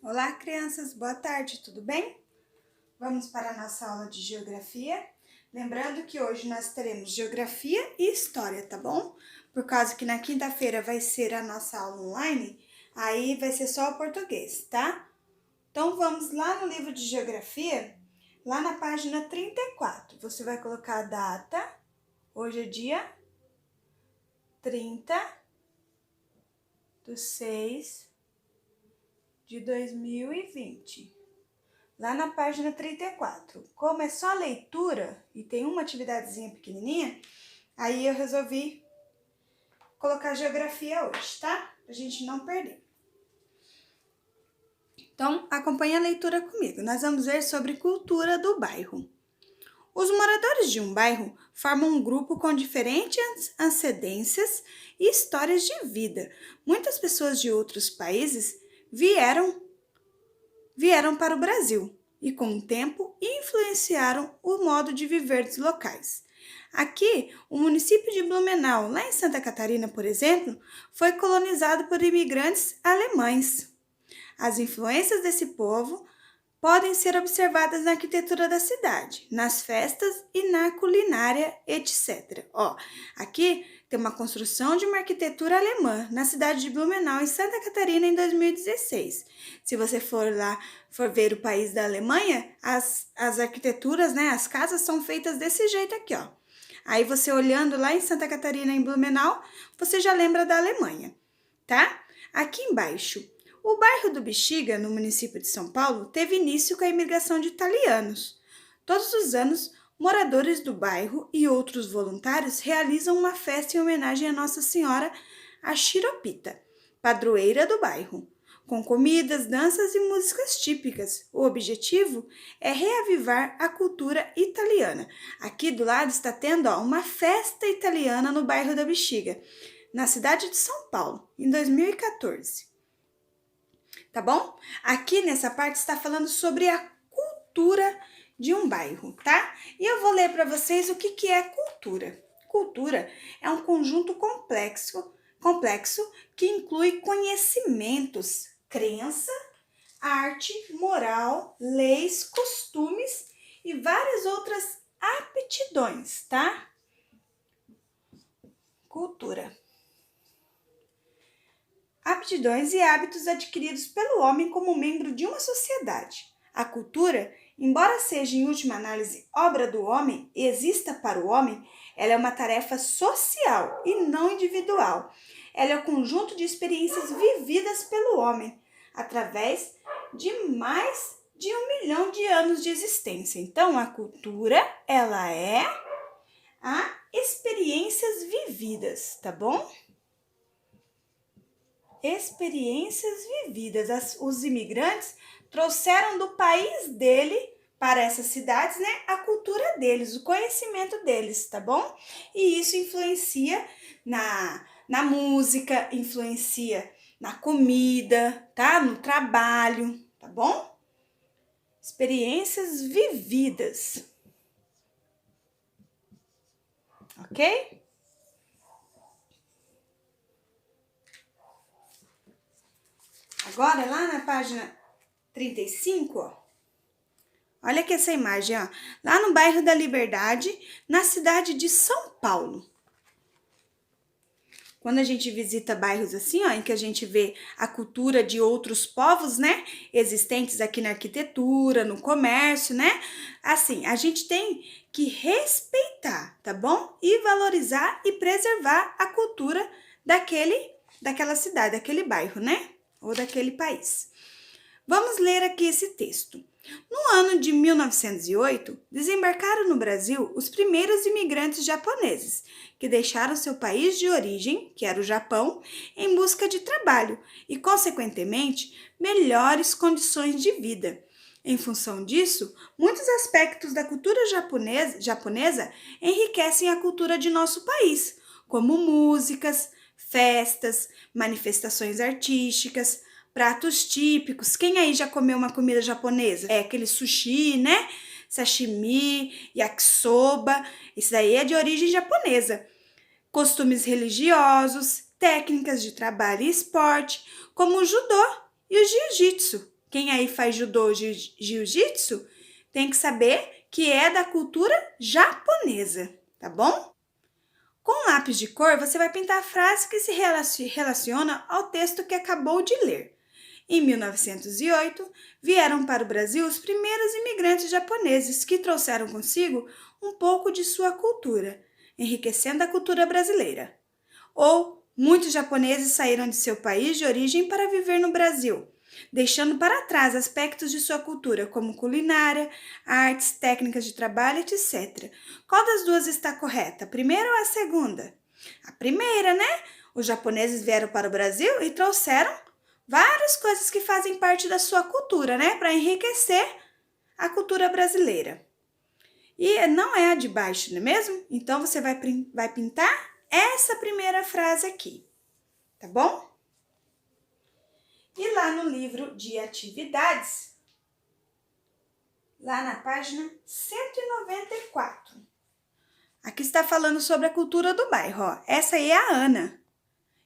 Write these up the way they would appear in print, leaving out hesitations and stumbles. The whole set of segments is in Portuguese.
Olá, crianças, boa tarde, tudo bem? Vamos para a nossa aula de geografia. Lembrando que hoje nós teremos geografia e história, tá bom? Por causa que na quinta-feira vai ser a nossa aula online, aí vai ser só o português, tá? Então vamos lá no livro de geografia, lá na página 34. Você vai colocar a data, hoje é dia 30/6/2020. Lá na página 34. Como é só leitura e tem uma atividadezinha pequenininha, aí eu resolvi colocar geografia hoje, tá? Pra gente não perder. Então, acompanha a leitura comigo. Nós vamos ver sobre cultura do bairro. Os moradores de um bairro formam um grupo com diferentes antecedências e histórias de vida. Muitas pessoas de outros países vieram para o Brasil e, com o tempo, influenciaram o modo de viver dos locais. Aqui, o município de Blumenau, lá em Santa Catarina, por exemplo, foi colonizado por imigrantes alemães. As influências desse povo podem ser observadas na arquitetura da cidade, nas festas e na culinária, etc. Aqui tem uma construção de uma arquitetura alemã na cidade de Blumenau, em Santa Catarina, em 2016. Se você for ver o país da Alemanha, as arquiteturas, né, as casas são feitas desse jeito aqui, ó. Aí você olhando lá em Santa Catarina, em Blumenau, você já lembra da Alemanha, tá? Aqui embaixo, o bairro do Bexiga, no município de São Paulo, teve início com a imigração de italianos. Todos os anos, moradores do bairro e outros voluntários realizam uma festa em homenagem a Nossa Senhora Achiropita, padroeira do bairro, com comidas, danças e músicas típicas. O objetivo é reavivar a cultura italiana. Aqui do lado está tendo uma festa italiana no bairro da Bexiga, na cidade de São Paulo, em 2014. Tá bom? Aqui nessa parte está falando sobre a cultura de um bairro, tá? E eu vou ler para vocês o que é cultura. Cultura é um conjunto complexo que inclui conhecimentos, crença, arte, moral, leis, costumes e várias outras aptidões, tá? Cultura. Aptidões e hábitos adquiridos pelo homem como membro de uma sociedade. A cultura, embora seja em última análise obra do homem e exista para o homem, ela é uma tarefa social e não individual. Ela é o conjunto de experiências vividas pelo homem através de mais de 1 milhão de anos de existência. Então, a cultura, ela é a experiências vividas, tá bom? Experiências vividas. Os imigrantes trouxeram do país dele para essas cidades, né, a cultura deles, o conhecimento deles, tá bom? E isso influencia na música, influencia na comida, tá? No trabalho, tá bom? Experiências vividas. Ok? Agora, lá na página 35, olha aqui essa imagem, ó. Lá no bairro da Liberdade, na cidade de São Paulo. Quando a gente visita bairros assim, ó, em que a gente vê a cultura de outros povos, né, existentes aqui na arquitetura, no comércio, né, assim, a gente tem que respeitar, tá bom? E valorizar e preservar a cultura daquela cidade, daquele bairro, né? Ou daquele país. Vamos ler aqui esse texto. No ano de 1908, desembarcaram no Brasil os primeiros imigrantes japoneses, que deixaram seu país de origem, que era o Japão, em busca de trabalho e, consequentemente, melhores condições de vida. Em função disso, muitos aspectos da cultura japonesa enriquecem a cultura de nosso país, como músicas, festas, manifestações artísticas, pratos típicos. Quem aí já comeu uma comida japonesa? É aquele sushi, né? Sashimi, yakisoba. Isso daí é de origem japonesa. Costumes religiosos, técnicas de trabalho e esporte, como o judô e o jiu-jitsu, Quem aí faz judô, jiu-jitsu, tem que saber que é da cultura japonesa, tá bom? Com lápis de cor, você vai pintar a frase que se relaciona ao texto que acabou de ler. Em 1908, vieram para o Brasil os primeiros imigrantes japoneses que trouxeram consigo um pouco de sua cultura, enriquecendo a cultura brasileira. Ou muitos japoneses saíram de seu país de origem para viver no Brasil, deixando para trás aspectos de sua cultura, como culinária, artes, técnicas de trabalho, etc. Qual das duas está correta, a primeira ou a segunda? A primeira, né? Os japoneses vieram para o Brasil e trouxeram várias coisas que fazem parte da sua cultura, né? Para enriquecer a cultura brasileira. E não é a de baixo, não é mesmo? Então, você vai pintar essa primeira frase aqui, tá bom? E lá no livro de atividades, lá na página 194, aqui está falando sobre a cultura do bairro, ó. Essa aí é a Ana.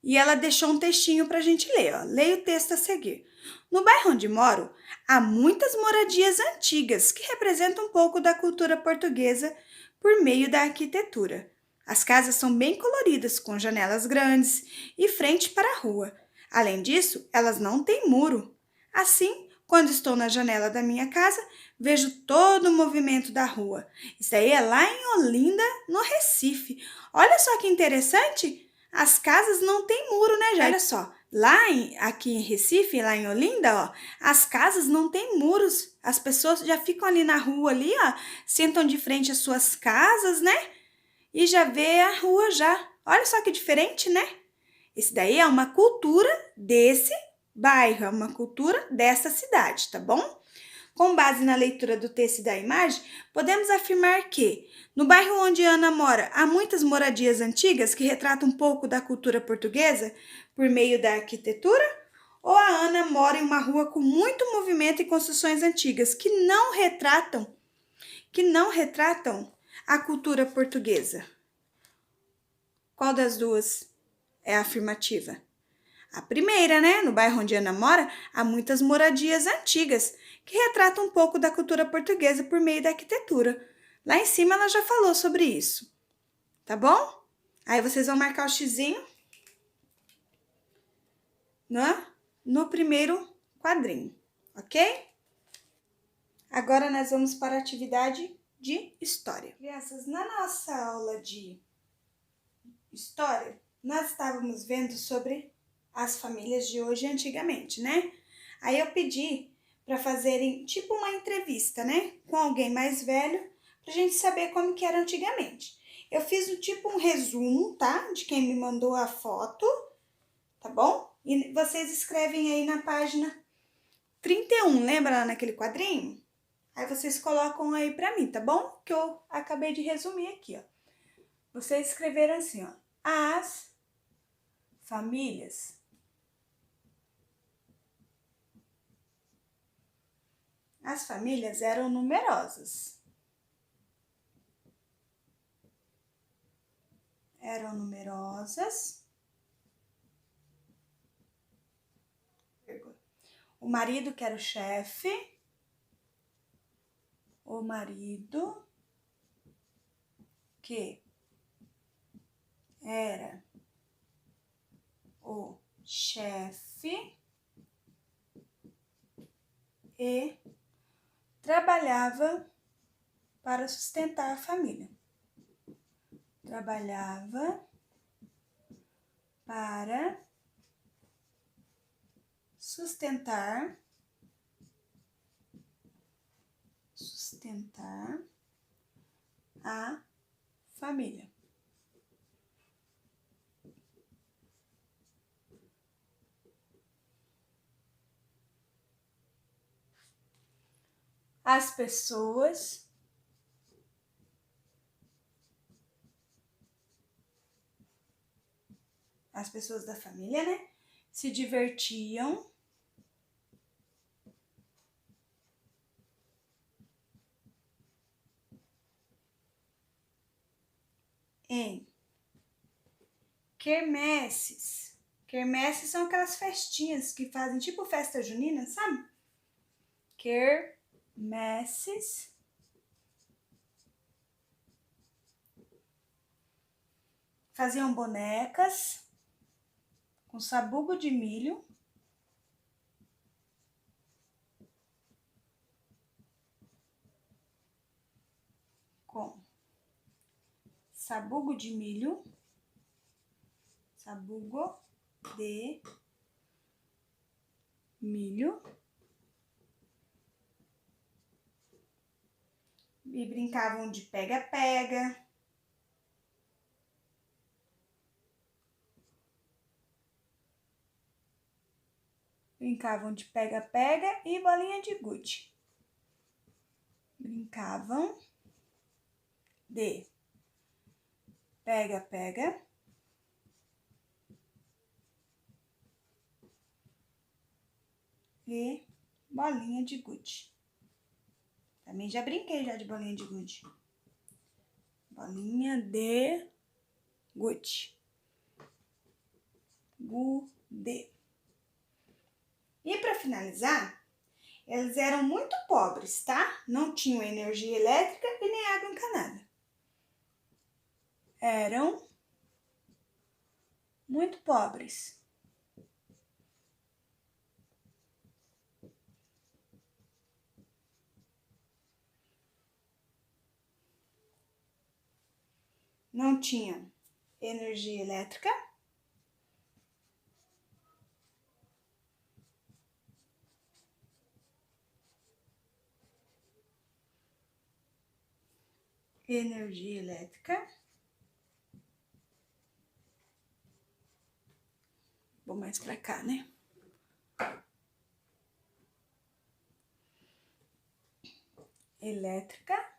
E ela deixou um textinho para a gente ler, ó. Leia o texto a seguir. No bairro onde moro, há muitas moradias antigas que representam um pouco da cultura portuguesa por meio da arquitetura. As casas são bem coloridas, com janelas grandes e frente para a rua. Além disso, elas não têm muro. Assim, quando estou na janela da minha casa, vejo todo o movimento da rua. Isso aí é lá em Olinda, no Recife. Olha só que interessante! As casas não têm muro, né, gente? Olha só, aqui em Recife, lá em Olinda, ó, as casas não têm muros. As pessoas já ficam ali na rua, ali, ó, sentam de frente às suas casas, né? E já vê a rua já. Olha só que diferente, né? Esse daí é uma cultura desse bairro, é uma cultura dessa cidade, tá bom? Com base na leitura do texto e da imagem, podemos afirmar que, no bairro onde Ana mora, há muitas moradias antigas que retratam um pouco da cultura portuguesa por meio da arquitetura? Ou a Ana mora em uma rua com muito movimento e construções antigas que não retratam a cultura portuguesa? Qual das duas é a afirmativa? A primeira, né? No bairro onde Ana mora, há muitas moradias antigas que retratam um pouco da cultura portuguesa por meio da arquitetura. Lá em cima ela já falou sobre isso, tá bom? Aí vocês vão marcar o xizinho, né? No primeiro quadrinho, ok? Agora nós vamos para a atividade de história. Crianças, na nossa aula de história, nós estávamos vendo sobre as famílias de hoje e antigamente, né? Aí eu pedi para fazerem tipo uma entrevista, né? Com alguém mais velho, pra gente saber como que era antigamente. Eu fiz um resumo, tá? De quem me mandou a foto, tá bom? E vocês escrevem aí na página 31, lembra lá naquele quadrinho? Aí vocês colocam aí pra mim, tá bom? Que eu acabei de resumir aqui, ó. Vocês escreveram assim, ó. As famílias eram numerosas. O marido que era o chefe. O marido que era o chefe e trabalhava para sustentar a família. Trabalhava para sustentar a família. As pessoas da família, né, se divertiam em quermesses. Quermesses são aquelas festinhas que fazem tipo festa junina, sabe? quermesses faziam bonecas com sabugo de milho, com sabugo de milho, sabugo de milho, e brincavam de pega-pega, e bolinha de gude. Brincavam de pega-pega e bolinha de gude. Também já brinquei de bolinha de gude. Bolinha de gude. Gude. E para finalizar, eles eram muito pobres, tá? Não tinham energia elétrica e nem água encanada. Eram muito pobres. Não tinham energia elétrica. Vou mais pra cá, né? Elétrica.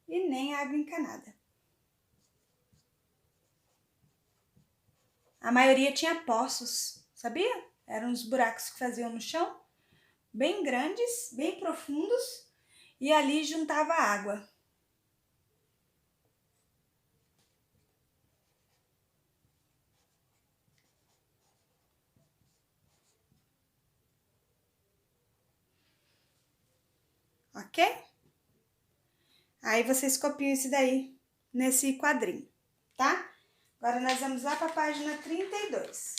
E nem água encanada. A maioria tinha poços, sabia? Eram uns buracos que faziam no chão, bem grandes, bem profundos, e ali juntava água. Ok? Aí vocês copiam isso daí nesse quadrinho, tá? Agora nós vamos lá para a página 32.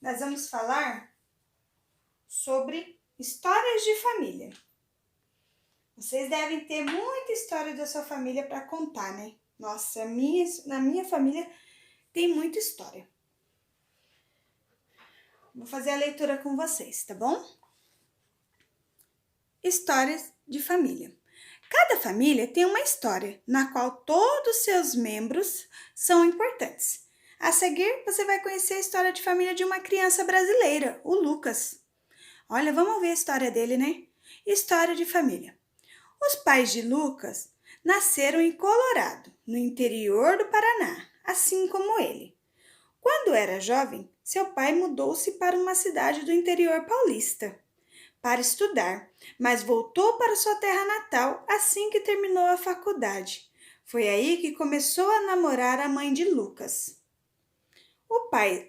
Nós vamos falar sobre histórias de família. Vocês devem ter muita história da sua família para contar, né? Nossa, na minha família tem muita história. Vou fazer a leitura com vocês, tá bom? Histórias de família. Cada família tem uma história na qual todos os seus membros são importantes. A seguir, você vai conhecer a história de família de uma criança brasileira, o Lucas. Olha, vamos ver a história dele, né? História de família. Os pais de Lucas nasceram em Colorado, no interior do Paraná, assim como ele. Quando era jovem, seu pai mudou-se para uma cidade do interior paulista para estudar, mas voltou para sua terra natal assim que terminou a faculdade. Foi aí que começou a namorar a mãe de Lucas.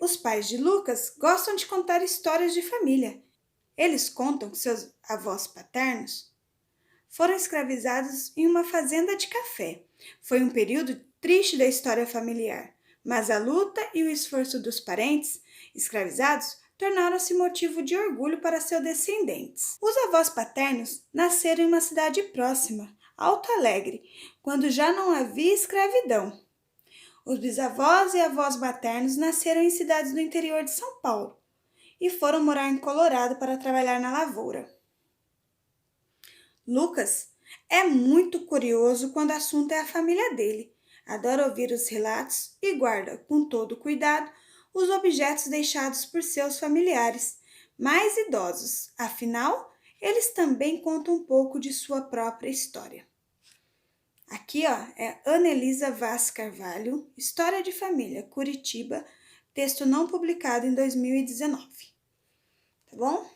Os pais de Lucas gostam de contar histórias de família. Eles contam que seus avós paternos foram escravizados em uma fazenda de café. Foi um período triste da história familiar, mas a luta e o esforço dos parentes escravizados tornaram-se motivo de orgulho para seus descendentes. Os avós paternos nasceram em uma cidade próxima, Alto Alegre, quando já não havia escravidão. Os bisavós e avós maternos nasceram em cidades do interior de São Paulo e foram morar em Colorado para trabalhar na lavoura. Lucas é muito curioso quando o assunto é a família dele. Adora ouvir os relatos e guarda, com todo cuidado, os objetos deixados por seus familiares mais idosos. Afinal, eles também contam um pouco de sua própria história. Aqui, é Anelisa Vaz Carvalho, História de Família, Curitiba, texto não publicado em 2019. Tá bom?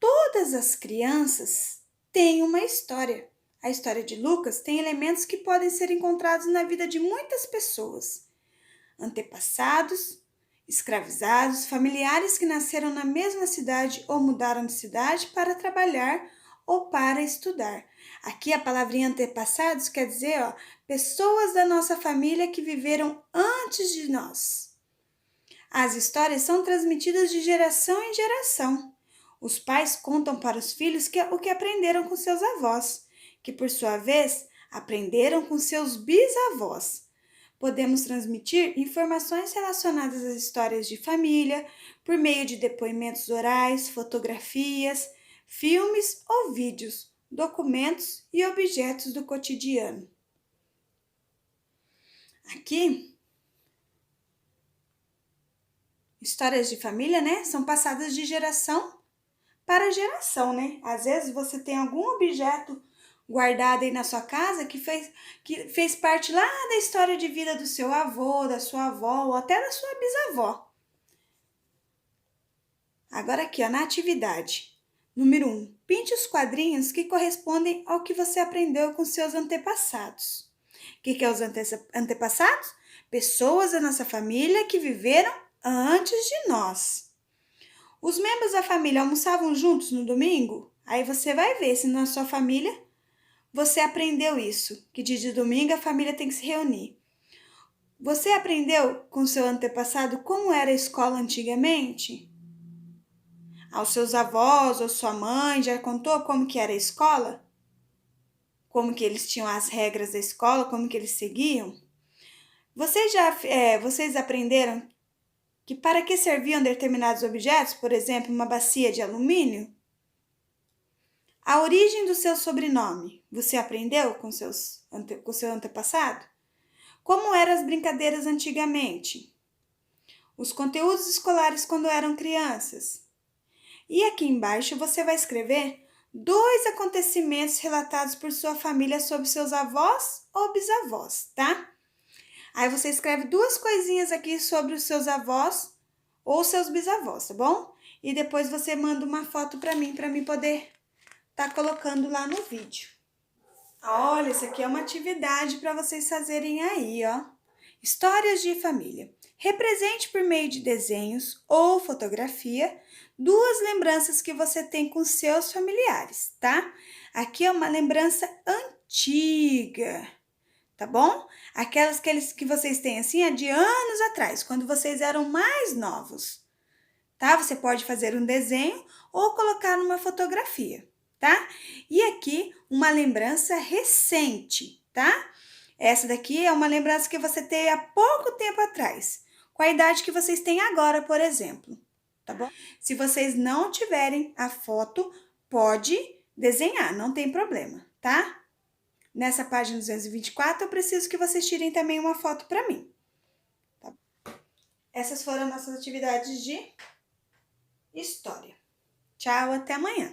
Todas as crianças têm uma história. A história de Lucas tem elementos que podem ser encontrados na vida de muitas pessoas. Antepassados, escravizados, familiares que nasceram na mesma cidade ou mudaram de cidade para trabalhar ou para estudar. Aqui a palavrinha antepassados quer dizer, pessoas da nossa família que viveram antes de nós. As histórias são transmitidas de geração em geração. Os pais contam para os filhos o que aprenderam com seus avós, que por sua vez aprenderam com seus bisavós. Podemos transmitir informações relacionadas às histórias de família por meio de depoimentos orais, fotografias, filmes ou vídeos, documentos e objetos do cotidiano. Aqui, histórias de família, né, são passadas de geração para geração, né? Às vezes você tem algum objeto guardado aí na sua casa que fez parte lá da história de vida do seu avô, da sua avó ou até da sua bisavó. Agora aqui, na atividade. Número 1. Pinte os quadrinhos que correspondem ao que você aprendeu com seus antepassados. O que é os antepassados? Pessoas da nossa família que viveram antes de nós. Os membros da família almoçavam juntos no domingo? Aí você vai ver se na sua família você aprendeu isso, que dia de domingo a família tem que se reunir. Você aprendeu com seu antepassado como era a escola antigamente? Aos seus avós ou sua mãe já contou como que era a escola? Como que eles tinham as regras da escola, como que eles seguiam? Vocês aprenderam que para que serviam determinados objetos, por exemplo, uma bacia de alumínio? A origem do seu sobrenome, você aprendeu com seu antepassado? Como eram as brincadeiras antigamente? Os conteúdos escolares quando eram crianças? E aqui embaixo você vai escrever 2 acontecimentos relatados por sua família sobre seus avós ou bisavós, tá? Aí você escreve 2 coisinhas aqui sobre os seus avós ou seus bisavós, tá bom? E depois você manda uma foto para mim poder tá colocando lá no vídeo. Olha, isso aqui é uma atividade para vocês fazerem aí, ó. Histórias de família. Represente por meio de desenhos ou fotografia 2 lembranças que você tem com seus familiares, tá? Aqui é uma lembrança antiga, tá bom? Aquelas que vocês têm assim de anos atrás, quando vocês eram mais novos, tá? Você pode fazer um desenho ou colocar numa fotografia, tá? E aqui uma lembrança recente, tá? Essa daqui é uma lembrança que você teve há pouco tempo atrás, com a idade que vocês têm agora, por exemplo, tá bom? Se vocês não tiverem a foto, pode desenhar, não tem problema, tá? Nessa página 224, eu preciso que vocês tirem também uma foto para mim. Tá? Essas foram nossas atividades de história. Tchau, até amanhã!